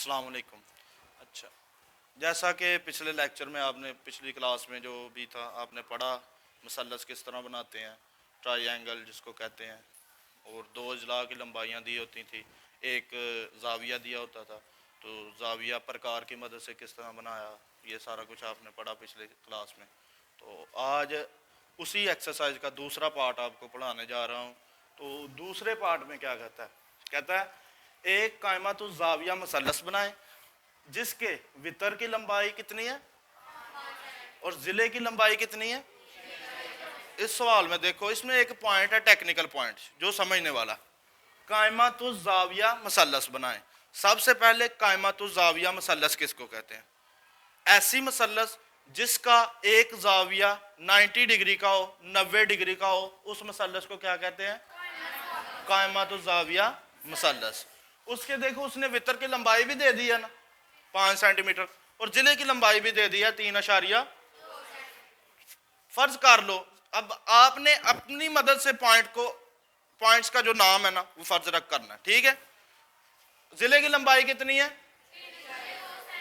अस्सलाम वालेकुम। अच्छा, जैसा कि पिछले लेक्चर में आपने पिछली क्लास में जो भी था आपने पढ़ा मसलस किस तरह बनाते हैं, ट्रायंगल जिसको कहते हैं, और दो अजला की लंबाइयाँ दी होती थी, एक जाविया दिया होता था, तो जाविया प्रकार की मदद से किस तरह बनाया, ये सारा कुछ आपने पढ़ा पिछले क्लास में। तो आज उसी एक्सरसाइज का दूसरा पार्ट आपको पढ़ाने जा रहा हूँ। तो दूसरे पार्ट में क्या कहता है एक कायमतुल जाविया मसलस बनाए जिसके वितर की लंबाई कितनी है और जिले की लंबाई कितनी है। इस सवाल में देखो, इसमें एक पॉइंट है, टेक्निकल पॉइंट जो समझने वाला। कायमतुल जाविया मसलस बनाए। सबसे पहले कायमतुल जाविया मसलस किसको कहते हैं? ऐसी मसलस जिसका एक जाविया 90 डिग्री का हो, 90 डिग्री का हो, उस मसलस को क्या कहते हैं? कायमतुल जाविया मसलस। उसके देखो, उसने वितर की लंबाई भी दे दी है ना 5 सेंटीमीटर, और जिले की लंबाई भी दे दी है 3.2। फर्ज कर लो, अब आपने अपनी मदद से पॉइंट्स का जो नाम है ना वो फर्ज रख करना है, ठीक है। जिले की लंबाई कितनी है?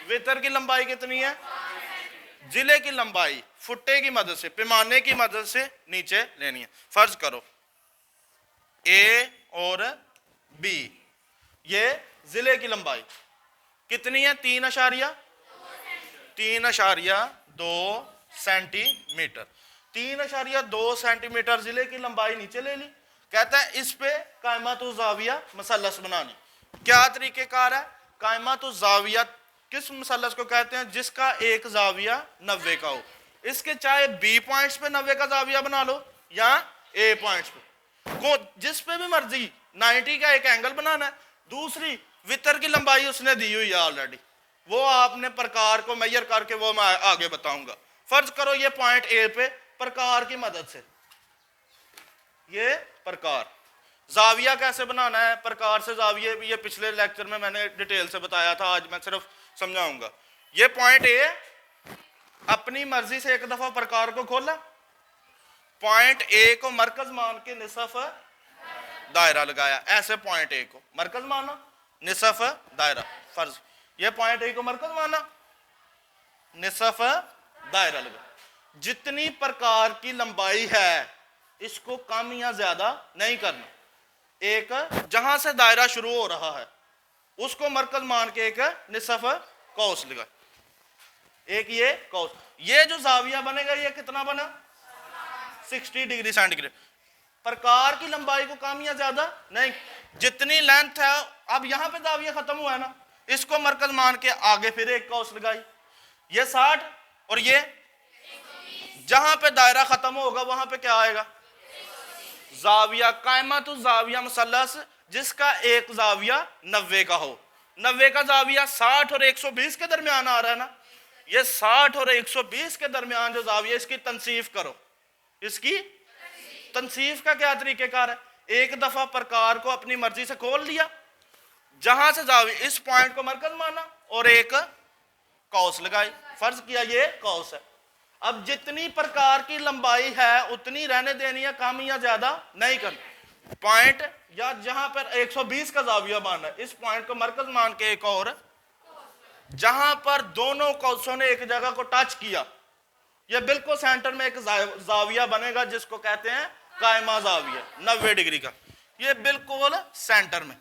वितर की लंबाई कितनी है? जिले की लंबाई फुट्टे की मदद से, पैमाने की मदद से नीचे लेनी है। फर्ज करो ए और बी, ये जिले की लंबाई कितनी है? 3.2 सेंटीमीटर। 3.2 सेंटीमीटर जिले की लंबाई नीचे ले ली। कहता है इस पे कायमतुल जाविया मसलस बनानी। क्या तरीकेकार है? कायमतुल जाविया किस मसलस को कहते हैं? जिसका एक जाविया 90 का हो। इसके चाहे बी पॉइंट्स पे 90 का जाविया बना लो या ए पॉइंट्स पे, जिस पे भी मर्जी 90 का एक एंगल बनाना है। दूसरी वितर की लंबाई उसने दी हुई है ऑलरेडी, वो आपने प्रकार को मेजर करके वो मैं आगे बताऊंगा। फर्ज करो ये पॉइंट ए पे प्रकार की मदद से, ये प्रकार जाविया कैसे बनाना है प्रकार से जाविये, ये पिछले लेक्चर में मैंने डिटेल से बताया था, आज मैं सिर्फ समझाऊंगा। ये पॉइंट ए, अपनी मर्जी से एक दफा प्रकार को खोला, पॉइंट ए को मरकज मान के निसफ दायरा लगाया। ऐसे पॉइंट ए को मरकज माना, निसफ दायरा। फर्ज ये पॉइंट ए को मरकज माना, निसफ दायरा लगा। जितनी प्रकार की लंबाई है इसको कम या ज्यादा नहीं करना। एक जहां से दायरा शुरू हो रहा है उसको मरकज मान के एक निसफ कौस लगा, एक ये कौस। ये जो जाविया बनेगा ये कितना बना? 60 डिग्री सेंटीग्रेड। प्रकार की लंबाई को कम या ज्यादा नहीं, जितनी लेंथ है। अब यहां पे जाविया खत्म हुआ है ना, इसको मरकज मान के आगे फिर एक कौस लगाई, ये 60 और ये, जहां पे दायरा खत्म होगा वहां पे क्या आएगा? जाविया। कायमतुल जाविया मसलस जिसका एक जाविया 90 का हो। 90 का जाविया 60 और 120 के दरमियान आ रहा है ना, ये 60 और 120 के दरमियान जो जाविया, इसकी तनसीफ करो। इसकी तनसीफ का क्या तरीकेकार है? एक दफा प्रकार को अपनी मर्जी से खोल लिया, जहां से जाविया, इस पॉइंट को मरकज माना और एक कौस लगाई। फर्ज किया ये कौस है। अब जितनी प्रकार की लंबाई है उतनी रहने देनी है, कम या ज्यादा नहीं करना। पॉइंट या जहां पर 120 का जाविया माना है, इस पॉइंट को मरकज मान के एक और, जहां पर दोनों कौसों ने एक जगह को टच किया, ये बिल्कुल सेंटर में एक जाविया बनेगा जिसको कहते हैं कायमा जाविया 90 डिग्री का। ये बिल्कुल सेंटर में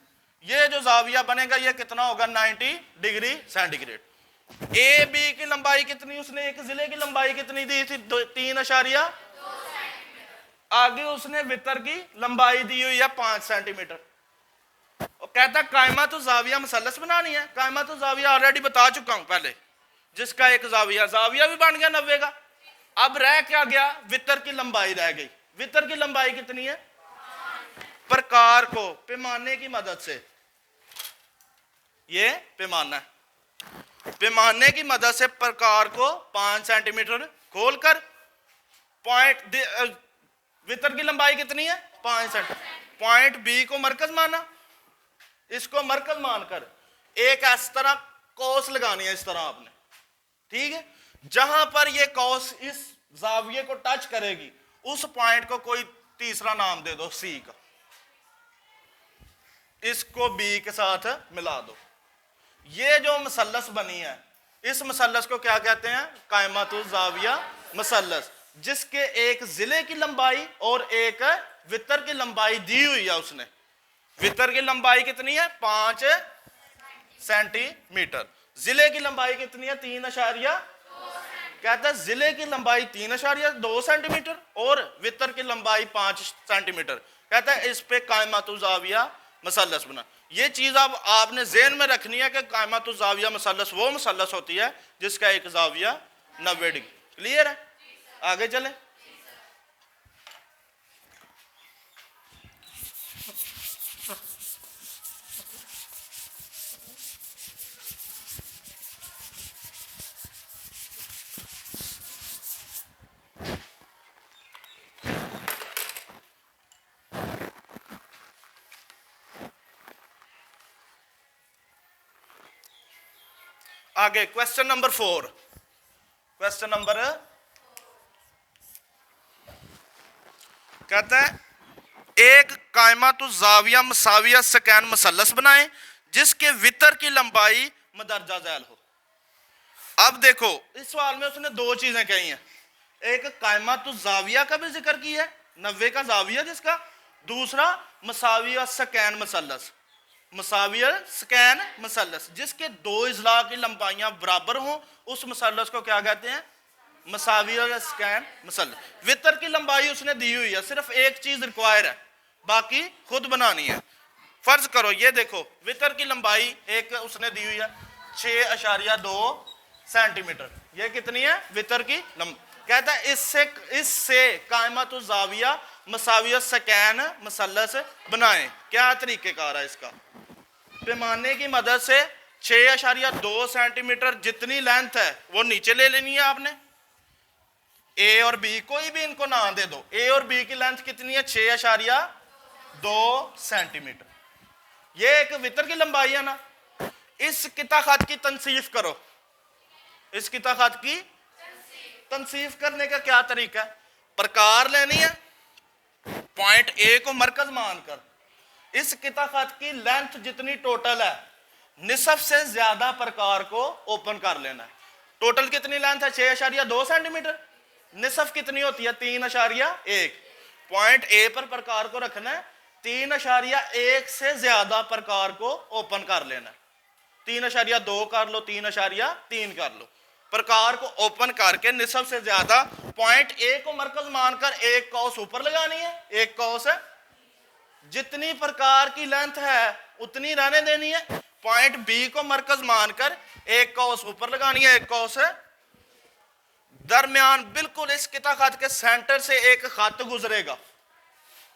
ये जो जाविया बनेगा ये कितना होगा? 90 डिग्री सेंटीग्रेड। ए बी की लंबाई कितनी? उसने एक जिले की लंबाई कितनी दी थी? 3.2 आगे उसने वितर की लंबाई दी हुई है 5 सेंटीमीटर। और कहता कायमतुल जाविया मसलस बनानी है। कायमतुल जाविया ऑलरेडी बता चुका हूं पहले, जिसका एक जाविया भी बन गया 90 का। अब रह क्या गया? वितर की लंबाई रह गई। वितर की लंबाई कितनी है? प्रकार को पैमाने की मदद से, ये पैमाना है, पैमाने की मदद से प्रकार को 5 सेंटीमीटर खोलकर पॉइंट, वितर की लंबाई कितनी है? 5 सेंटीमीटर। पॉइंट बी को मरकज माना, इसको मरकज मानकर एक इस तरह कौस लगानी है, इस तरह आपने, ठीक है। जहां पर ये कौस इस जाविये को टच करेगी उस पॉइंट को कोई तीसरा नाम दे दो, सी का। इसको बी के साथ मिला दो। یہ جو مثلث بنی ہے اس مثلث کو کیا کہتے ہیں؟ قائمۃ الزاویہ مثلث، جس کے ایک ضلع کی لمبائی اور ایک وتر کی لمبائی دی ہوئی ہے۔ اس نے وتر کی لمبائی کتنی ہے؟ 5 سینٹی میٹر، ضلع کی لمبائی کتنی ہے؟ 3.2، کہتا ہے ضلع کی لمبائی 3.2 سینٹی میٹر اور وتر کی لمبائی 5 سینٹی میٹر، کہتا ہے اس پہ قائمۃ الزاویہ مثلث بنا۔ یہ چیز اب آپ نے ذہن میں رکھنی ہے کہ قائمۃ الزاویہ مثلث وہ مثلث ہوتی ہے جس کا ایک زاویہ 90 ڈگری۔ کلیئر ہے؟ آگے چلیں۔ آگے کوشچن نمبر 4، کوشچن نمبر کہتا ہے ایک قائمۃ الزاویہ مساویہ سکین مثلث بنائیں جس کے وتر کی لمبائی مدرجہ ذیل ہو۔ اب دیکھو اس سوال میں اس نے 2 چیزیں کہی ہیں، ایک قائمۃ الزاویہ کا بھی ذکر کیا ہے 90 کا زاویہ جس کا، دوسرا مساویہ سکین مثلث، مساویہ سکین مثلث جس کے 2 اضلاع کی لمبائیاں برابر ہوں، اس مثلث کو کیا کہتے ہیں؟ مساویہ سکین مثلث۔ وتر کی لمبائی اس نے دی ہوئی ہے، صرف ایک چیز ریکوائر ہے، باقی خود بنانی ہے۔ فرض کرو یہ دیکھو وتر کی لمبائی ایک اس نے دی ہوئی ہے 6.2 سینٹی میٹر، یہ کتنی ہے؟ وتر کی لمبائی۔ کہتا ہے اس سے قائمۃ الزاویہ مساویہ سکین مثلث بنائیں۔ کیا طریقہ کار ہے اس کا؟ پیمانے کی مدد سے 6.2 سینٹی میٹر جتنی لینتھ ہے وہ نیچے لے لینی ہے آپ نے، اے اور بی کوئی بھی ان کو نام دے دو، اے اور بی کی لینتھ کتنی ہے؟ 6.2 سینٹی میٹر، یہ ایک وتر کی لمبائی ہے نا۔ اس قطع خط کی تنصیف کرو، اس قطع خط کی تنصیف کرنے کا کیا طریقہ ہے؟ پرکار لینی ہے، پوائنٹ اے کو مرکز مان کر اس قطع خط کی لینتھ جتنی ٹوٹل ہے نصف سے زیادہ پرکار کو اوپن کر لینا ہے۔ ٹوٹل کتنی لینتھ ہے؟ 6.2 سینٹی میٹر، نصف کتنی ہوتی ہے؟ 3.1۔ پوائنٹ اے پر پرکار کو رکھنا ہے، 3.1 سے زیادہ پرکار کو اوپن کر لینا ہے، 3.2 کر لو، 3.3 کر لو، پرکار کو اوپن کر کے نصف سے زیادہ پوائنٹ اے کو مرکز مان کر ایک قوس اوپر لگانی ہے، ایک قوس ہے جتنی پرکار کی لینتھ ہے اتنی رہنے دینی ہے، پوائنٹ بی کو مرکز مان کر ایک قوس اوپر لگانی ہے، ایک قوس ہے درمیان بالکل اس قطع خط کے سینٹر سے ایک خط گزرے گا،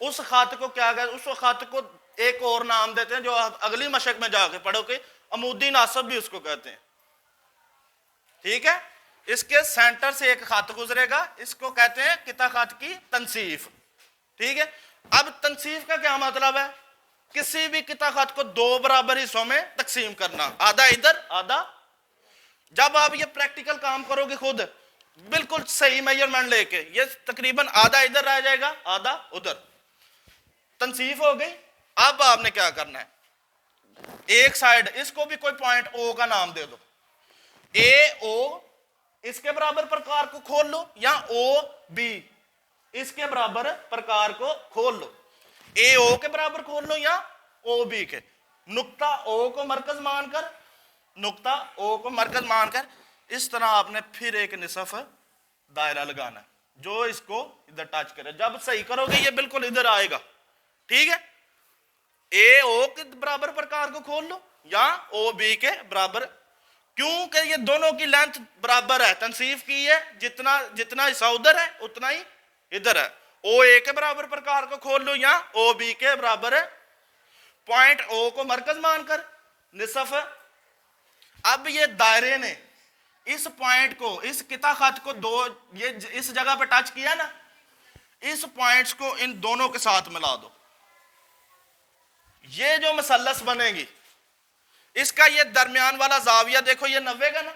اس خط کو کیا کہتے ہیں؟ اس خط کو ایک اور نام دیتے ہیں جو اگلی مشق میں جا کے پڑھو کہ عمودی ناصب بھی اس کو کہتے ہیں، ٹھیک ہے؟ اس کے سینٹر سے ایک خط گزرے گا، اس کو کہتے ہیں قطع خط کی تنصیف، ٹھیک ہے؟ اب تنصیف کا کیا مطلب ہے؟ کسی بھی قطع خط کو 2 برابر حصوں میں تقسیم کرنا، آدھا ادھر آدھا۔ جب آپ یہ پریکٹیکل کام کرو گے خود بالکل صحیح میجرمنٹ لے کے، یہ تقریباً آدھا ادھر رہ جائے گا آدھا ادھر، تنصیف ہو گئی۔ اب آپ نے کیا کرنا ہے؟ ایک سائڈ اس کو بھی کوئی پوائنٹ او کا نام دے دو، اے او اس کے برابر پرکار کو کھول لو، یا او بی اس کے برابر پرکار کو کھول لو، اے او کے برابر کھول لو یا او بی کے، نقطہ او کو مرکز مان کر، نقطہ او کو مرکز مان کر اس طرح آپ نے پھر ایک نصف دائرہ لگانا ہے جو اس کو ادھر ٹچ کرے۔ جب صحیح کرو گے یہ بالکل ادھر آئے گا، ٹھیک ہے؟ اے او کے برابر پرکار کو کھول لو یا او بی کے برابر، کیونکہ یہ دونوں کی لینتھ برابر ہے، تنصیف کی ہے، جتنا حصہ ادھر ہے اتنا ہی ادھر ہے۔ او اے کے برابر پرکار کو کھول لو یا او بی کے برابر ہے، پوائنٹ او کو مرکز مان کر نصف ہے۔ اب یہ دائرے نے اس پوائنٹ کو، اس قطع خط کو یہ اس جگہ پہ ٹچ کیا نا، اس پوائنٹس کو ان دونوں کے ساتھ ملا دو، یہ جو مثلث بنے گی اس کا یہ درمیان والا زاویہ دیکھو یہ 90 کا نا،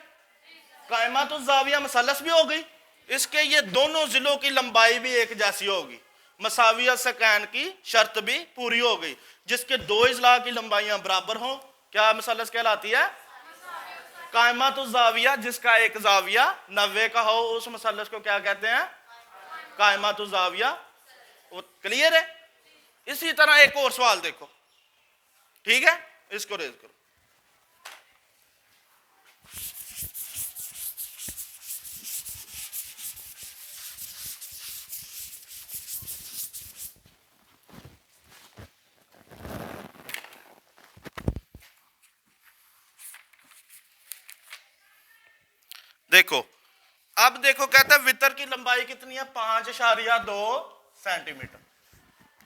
قائمۃ الزاویہ مثلث بھی ہو گئی، اس کے یہ دونوں ضلعوں کی لمبائی بھی ایک جیسی ہوگی، مساویہ سکین کی شرط بھی پوری ہو گئی، جس کے 2 اضلاع کی لمبائیاں برابر ہوں، کیا مثلث کہلاتی ہے؟ कायमतुज़ ज़ाविया जिसका एक जाविया 90 का हो उस मसलस को क्या कहते हैं? कायमतुज़ ज़ाविया। क्लियर है? इसी तरह एक और सवाल देखो, ठीक है, इसको रेज करो। देखो, अब देखो कहता है वितर की लंबाई कितनी है? 5.2 सेंटीमीटर।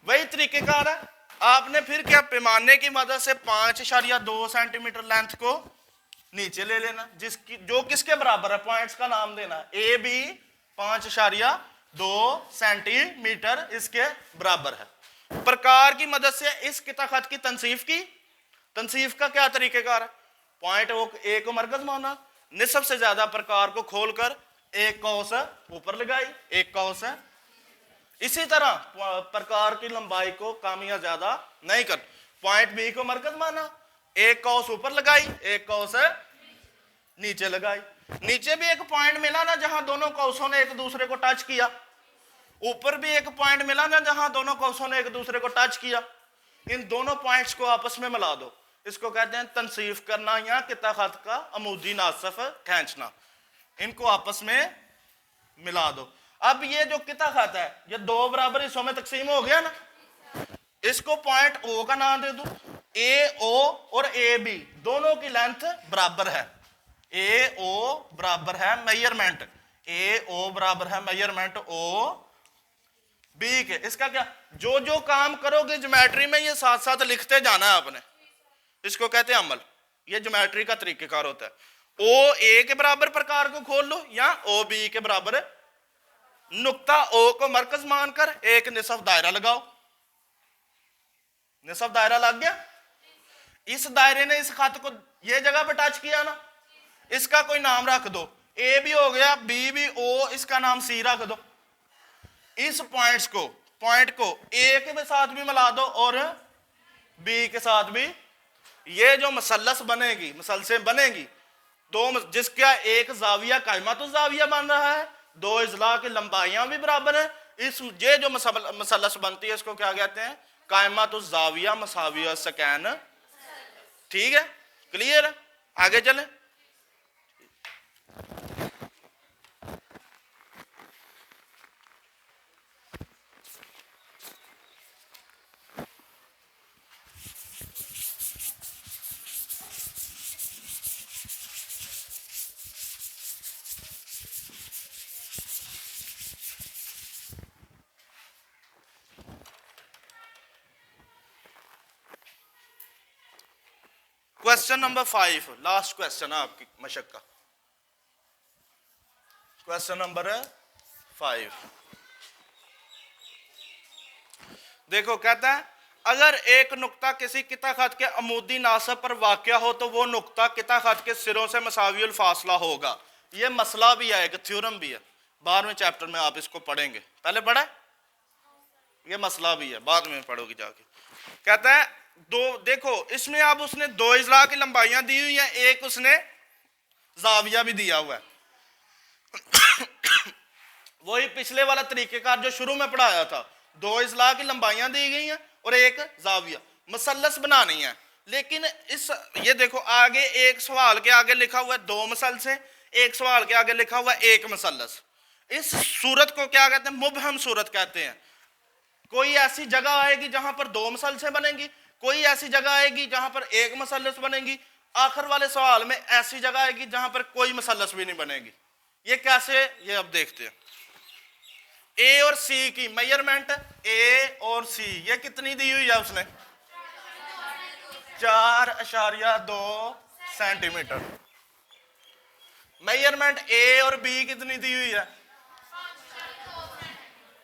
वही तरीकेकार है, आपने फिर क्या पैमाने की मदद से 5.2 सेंटीमीटर लेंथ को नीचे ले लेना, जिसकी जो किसके बराबर है, पॉइंट्स का नाम देना, ए बी 5.2 सेंटीमीटर इसके बराबर है। प्रकार की मदद से इस किता खत की तनसीफ का क्या तरीकेकार है? पॉइंट ए को मरकज माना, निस्ब से ज्यादा प्रकार को खोलकर एक कौस ऊपर लगाई, एक कौस है। इसी तरह प्रकार की लंबाई को कम या ज्यादा नहीं कर, पॉइंट बी को मरकज माना, एक कौस ऊपर लगाई, एक कौस नीचे लगाई। नीचे भी एक पॉइंट मिला ना जहां दोनों कौसों ने एक दूसरे को टच किया, ऊपर भी एक पॉइंट मिला ना जहां दोनों कौसों ने एक दूसरे को टच किया। इन दोनों पॉइंट्स को आपस में मिला दो, इसको कहते हैं तनसीफ करना या किता खत का अमूदी नासफ खींचना। इनको आपस में मिला दो। अब ये जो किता खत है ये दो बराबर हिस्सों में तकसीम हो गया ना, इसको पॉइंट ओ का नाम दे दो। ए ओ और ए बी दोनों की लेंथ बराबर है, ए ओ बराबर है मेजरमेंट, ए ओ बराबर है मेजरमेंट ओ बी के। इसका क्या, जो जो काम करोगे ज्योमेट्री में ये साथ साथ लिखते जाना है आपने, इसको कहते हैं अमल। ये ज्योमेट्री का तरीकेकार होता है। ओ ए के बराबर प्रकार को खोल लो या ओ बी के बराबर नुक्ता ओ को मरकज मानकर एक निसफ दायरा लगाओ। निसफ दायरा लग गया, इस दायरे ने इस खत को ये जगह पे टच किया ना, इसका कोई नाम रख दो, ए भी हो गया, बी भी, ओ, इसका नाम सी रख दो। इस पॉइंट को ए के साथ भी मिला दो और बी के साथ भी। ये जो मसलस बनेगी, मसलसें बनेगी दो, जिसका एक जाविया कायमतुज़ ज़ाविया बन रहा है, दो इजला की लंबाइयां भी बराबर है। इस ये जो मसलस बनती है इसको क्या कहते हैं? कायमतुज़ ज़ाविया मसाविया सकैन। ठीक है, क्लियर है? आगे चले। क्वेश्चन नंबर 5, लास्ट क्वेश्चन है आपकी मशक का। क्वेश्चन नंबर 5 देखो, कहता है अगर एक नुक्ता किसी किता खत के अमूदी नासब पर वाक़या हो तो वो नुक्ता किता खत के सिरों से मसावियुल फासला होगा। ये मसला भी है, एक थ्योरम भी है, 12वें चैप्टर में आप इसको पढ़ेंगे। पहले पढ़ा, ये मसला भी है, बाद में पढ़ोगे जाके। कहता है दो, देखो इसमें अब उसने दो इजला की लंबाइयां दी हुई हैं, एक उसने जाविया भी दिया हुआ है। वही पिछले वाला तरीकेकार जो शुरू में पढ़ाया था, दो इजला की लंबाइयां दी गई हैं और एक जाविया, मसलस बनानी है। लेकिन इस ये देखो आगे एक सवाल के आगे लिखा हुआ है दो मसलसें, एक सवाल के आगे लिखा हुआ है एक मसलस। इस सूरत को क्या कहते हैं? मुबहम सूरत कहते हैं। कोई ऐसी जगह आएगी जहां पर दो मसलसें बनेंगी, कोई ऐसी जगह आएगी जहां पर एक मसलस बनेगी, आखिर वाले सवाल में ऐसी जगह आएगी जहां पर कोई मसलस भी नहीं बनेगी। ये कैसे, ये अब देखते हैं। ए और सी की मेजरमेंट, ए और सी ये कितनी दी हुई है उसने? 4.2 सेंटीमीटर। मेजरमेंट ए और बी कितनी दी हुई है?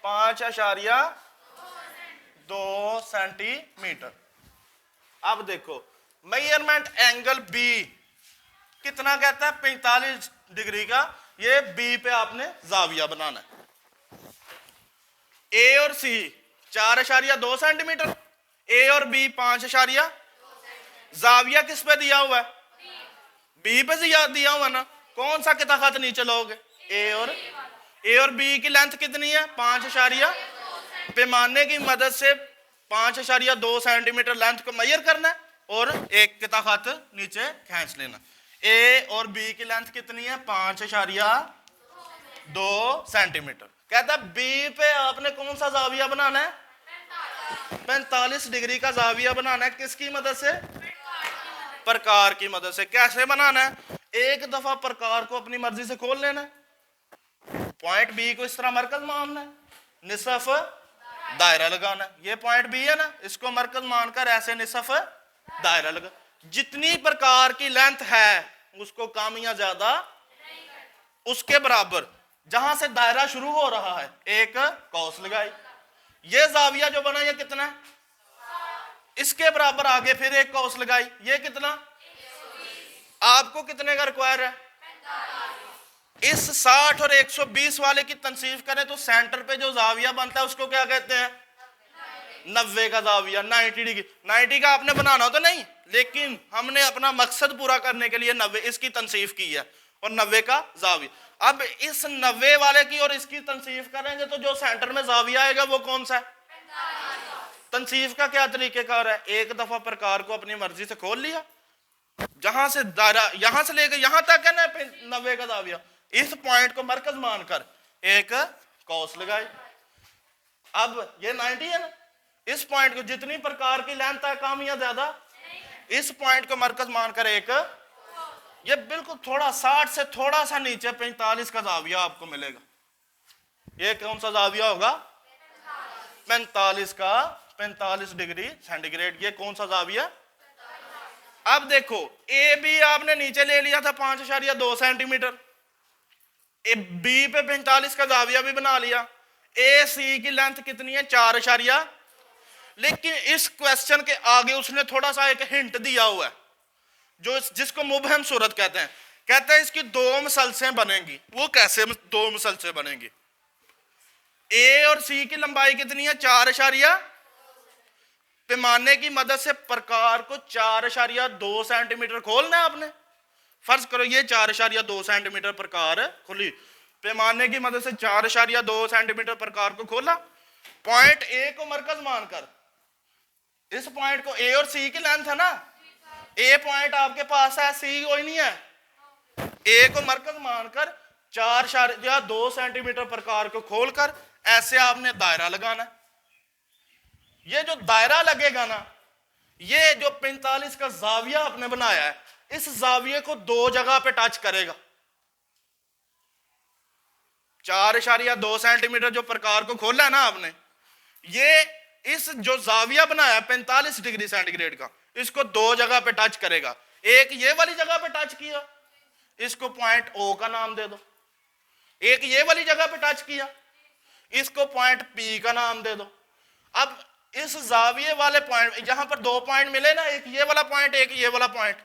5.2 सेंटीमीटर। अब देखो मेजरमेंट एंगल बी कितना कहता है? 45 डिग्री का। ये बी पे आपने जाविया बनाना है। ए और सी 4.2 सेंटीमीटर, ए और बी 5. जाविया किस पे दिया हुआ है? बी पे याद दिया हुआ ना, कौन सा कितना खत नीचे लोगे? ए और बी की लेंथ कितनी है? 5 पैमाने की मदद से 5.2 सेंटीमीटर लेंथ को मेजर करना है और एक कितना खत नीचे खींच लेना। ए और बी की लेंथ कितनी है? 5.2 सेंटीमीटर। कहता है बी पे आपने कौन सा जाविया बनाना है? 45 डिग्री का जाविया बनाना है। किसकी मदद से? प्रकार की मदद से। कैसे बनाना है? एक दफा प्रकार को अपनी मर्जी से खोल लेना है, पॉइंट बी को इस तरह मरकज मानना है, निसफ दायरा लगाना है। ये पॉइंट बी है ना, इसको मरकज मानकर ऐसे निसफ दायरा लगा। जितनी प्रकार की लेंथ है उसको कम या ज्यादा उसके बराबर जहां से दायरा शुरू हो रहा है एक कौस लगाई। ये जाविया जो बना ये कितना है? इसके बराबर आगे फिर एक कौस लगाई। ये कितना? आपको कितने का रिक्वायर है? इस 60 और 120 वाले की तनसीफ करें तो सेंटर पे जो जाविया बनता है उसको क्या कहते हैं? 90 का जाविया। 90 डिग्री। 90 का आपने बनाना हो तो नहीं, लेकिन हमने अपना मकसद पूरा करने के लिए 90 इसकी तनसीफ की है और 90 का जाविया। अब इस 90 वाले की और इसकी तनसीफ करेंगे तो जो सेंटर में जाविया आएगा वो कौन सा है? तनसीफ का क्या तरीकेकार है? एक दफा प्रकार को अपनी मर्जी से खोल लिया, जहां से दायरा यहां से लेकर यहां तक है ना 90 का जाविया, इस पॉइंट को मरकज मानकर एक कौस लगाई। अब ये 90 है ना, इस पॉइंट को जितनी प्रकार की लेंथ है कम या ज्यादा, इस पॉइंट को मरकज मानकर एक, ये बिल्कुल थोड़ा 60 से थोड़ा सा नीचे 45 का जाविया आपको मिलेगा। ये कौन सा जाविया होगा? 45 डिग्री सेंटीग्रेड। ये कौन सा जाविया? अब देखो ए बी आपने नीचे ले लिया था 5.2 सेंटीमीटर, ए बी पे 45 का जाविया भी बना लिया। ए सी की लेंथ कितनी है? 4, लेकिन इस क्वेश्चन के आगे उसने थोड़ा सा एक हिंट दिया हुआ है जो जिसको मुबहम सूरत कहते हैं। कहते हैं इसकी दो मसलसें बनेंगी। वो कैसे दो मसलसें बनेंगी? ए और सी की लंबाई कितनी है? 4, पैमाने की मदद से प्रकार को 4.2 सेंटीमीटर खोलना है आपने। फर्ज करो ये 4.2 सेंटीमीटर प्रकार खुली, पैमाने की मदद से 4.2 सेंटीमीटर प्रकार को खोला, पॉइंट ए को मरकज मानकर, इस पॉइंट को ए और सी की लेंथ है ना, ए पॉइंट आपके पास है, सी कोई नहीं है, ए को मरकज मानकर 4.2 सेंटीमीटर प्रकार को खोलकर ऐसे आपने दायरा लगाना है। ये जो दायरा लगेगा ना, ये जो 45 का जाविया आपने बनाया है, इस जाविये को दो जगह पे टच करेगा। 4.2 सेंटीमीटर जो प्रकार को खोला है ना आपने, ये इस जो जाविया बनाया है 45 डिग्री सेंटीग्रेड का, इसको दो जगह पे टच करेगा। एक ये वाली जगह पे टच किया, इसको पॉइंट ओ का नाम दे दो। एक ये वाली जगह पे टच किया, इसको पॉइंट पी का नाम दे दो। अब इस जाविये वाले पॉइंट, जहां पर दो पॉइंट मिले ना, एक ये वाला पॉइंट एक ये वाला पॉइंट,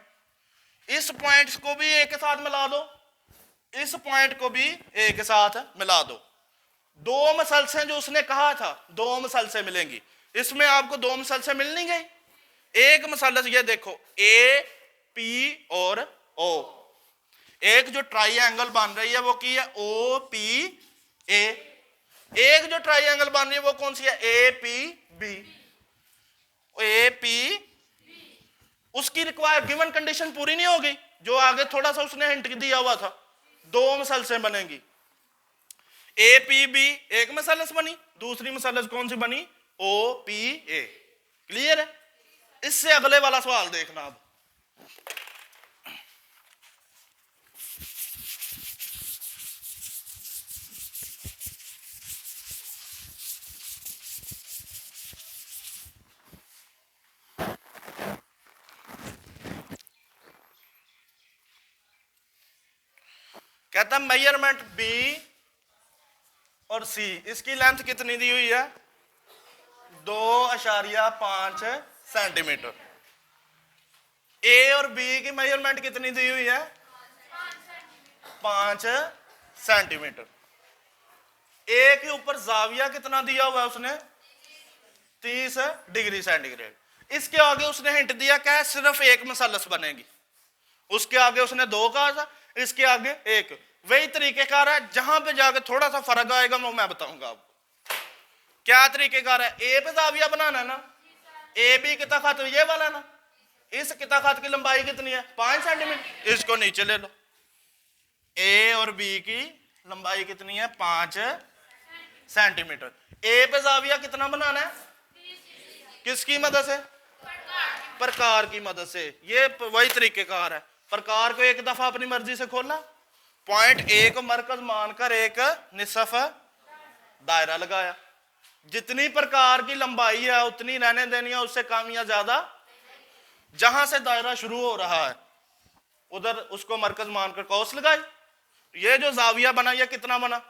इस पॉइंट्स को भी एक के साथ मिला दो, इस पॉइंट को भी एक के साथ मिला दो। दो मसलसें जो उसने कहा था, दो मसलसें मिलेंगी। इसमें आपको दो मसलसें मिल नहीं गई। एक मसलस ये देखो, ए पी और ओ, एक जो ट्राइंगल बन रही है वो की है ओ पी ए। एक जो ट्राइंगल बन रही है वो कौन सी है? A P B. A P, उसकी रिक्वायर गिवन कंडीशन पूरी नहीं हो गई, जो आगे थोड़ा सा उसने हिंट दिया हुआ था। दो मसलसें बनेंगी, ए पी बी एक मसलस बनी, दूसरी मसलस कौन सी बनी? O P A. क्लियर है? इससे अगले वाला सवाल देखना। अब कहता मेजरमेंट बी और सी, इसकी लेंथ कितनी दी हुई है? 2.5 सेंटीमीटर। ए और बी की मेजरमेंट कितनी दी हुई है? 5 सेंटीमीटर। ए के ऊपर जाविया कितना दिया हुआ है उसने? 30 डिग्री सेंटीग्रेड। इसके आगे उसने हिंट दिया क्या है? सिर्फ एक मसलस बनेगी। उसके आगे उसने 2 कहा था, इसके आगे 1। वही तरीकेकार है, जहां पे जाके थोड़ा सा फर्क आएगा वो मैं बताऊंगा आपको। क्या तरीकेकार है? ए पे जाविया बनाना है ना, ए बी किता खत ये वाला ना, इस किता खत की लंबाई कितनी है? 5 सेंटीमीटर। इसको नीचे ले लो, ए और बी की लंबाई कितनी है? 5 सेंटीमीटर। ए पे जाविया कितना बनाना है? किसकी मदद से? प्रकार की मदद से। ये वही तरीकेकार है, प्रकार को एक दफा अपनी मर्जी से खोलना, पॉइंट ए को मरकज मानकर एक निसफ दायरा लगाया, जितनी प्रकार की लंबाई है उतनी रहने देनी है, उससे कम या ज्यादा। जहां से दायरा शुरू हो रहा है उधर उसको मरकज मानकर कौस लगाई। ये जो जाविया बना ये कितना बना?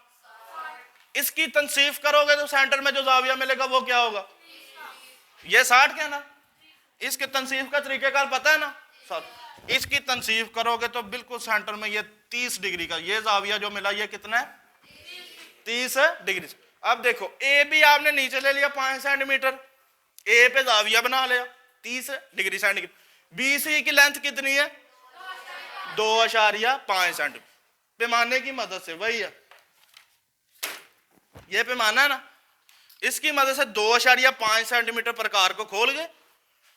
इसकी तनसीफ करोगे तो सेंटर में जो जाविया मिलेगा वो क्या होगा? ये 60 क्या ना? इसके तनसीफ का तरीकेकार पता है ना? सर इसकी तनसीफ करोगे तो बिल्कुल सेंटर में ये 30 डिग्री का ये जाविया जो मिला ये कितना है? 30 डिग्री। अब देखो ए भी आपने नीचे ले लिया 5 सेंटीमीटर, ए पे जाविया बना लिया 30 डिग्री सेंटीग्रेड। बी सी की लेंथ कितनी है? 2.5 सेंटीमीटर। पैमाने की मदद से, वही है ये पैमाना है ना, इसकी मदद से 2.5 सेंटीमीटर प्रकार को खोल के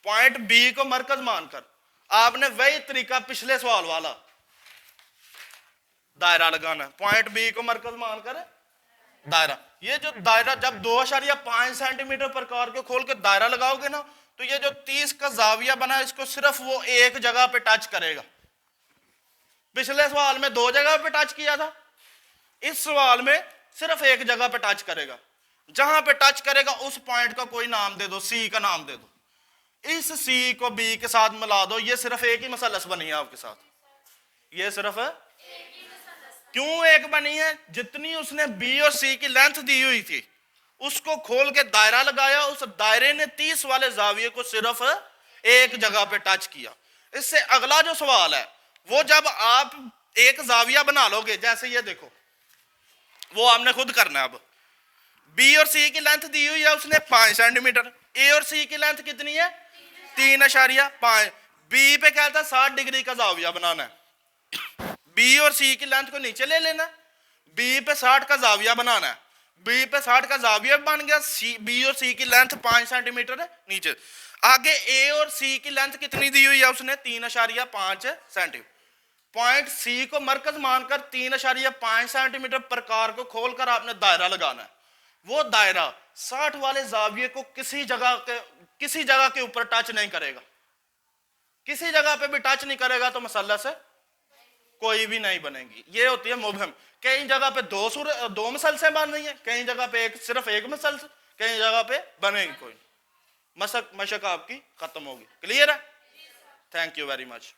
पॉइंट बी को मरकज मानकर आपने वही तरीका पिछले सवाल वाला दायरा लगाना है। पॉइंट बी को मरकज मानकर दायरा, ये जो दायरा जब 2.5 सेंटीमीटर प्रकार को खोल के दायरा लगाओगे ना तो ये जो 30 का जाविया बना इसको सिर्फ वो एक जगह पे टच करेगा। पिछले सवाल में 2 जगह पे टच किया था, इस सवाल में सिर्फ एक जगह पे टच करेगा। जहां पे टच करेगा उस पॉइंट का कोई नाम दे दो, सी का नाम दे दो, इस सी को बी के साथ मिला दो, ये सिर्फ एक ही मसलस बनी है आपके साथ। ये सिर्फ क्यों एक बनी है? जितनी उसने बी और सी की लेंथ दी हुई थी उसको खोल के दायरा लगाया, उस दायरे ने 30 वाले जाविये को सिर्फ एक जगह पे टच किया। इससे अगला जो सवाल है वो जब आप एक जाविया बना लोगे, जैसे ये देखो वो आपने खुद करना है। अब बी और सी की लेंथ दी हुई है उसने 5 सेंटीमीटर, ए और सी की लेंथ कितनी है? 3.5। बी पे कहता है 60 डिग्री का जाविया बनाना है, बी और सी की लेंथ को नीचे ले लेना, बी पे 60 का जाविया बनाना है, बी पे 60 का जाविया बन गया, बी और सी की लेंथ 5 सेंटीमीटर है नीचे। आगे ए और सी की लेंथ कितनी दी हुई है उसने? 3.5 सेंटीमीटर। पॉइंट सी को मरकज मानकर 3.5 सेंटीमीटर प्रकार को खोलकर आपने दायरा लगाना है। वो दायरा 60 वाले जाविये को किसी जगह के ऊपर टच नहीं करेगा, किसी जगह पे भी टच नहीं करेगा तो मसलस से कोई भी नहीं बनेगी। ये होती है मुबहम। कई जगह पे 2 मसलसें बन रही हैं, कई जगह पे सिर्फ एक मसलस, कई जगह पे बनेगी कोई। मशक आपकी खत्म होगी। क्लियर है? Thank you very much.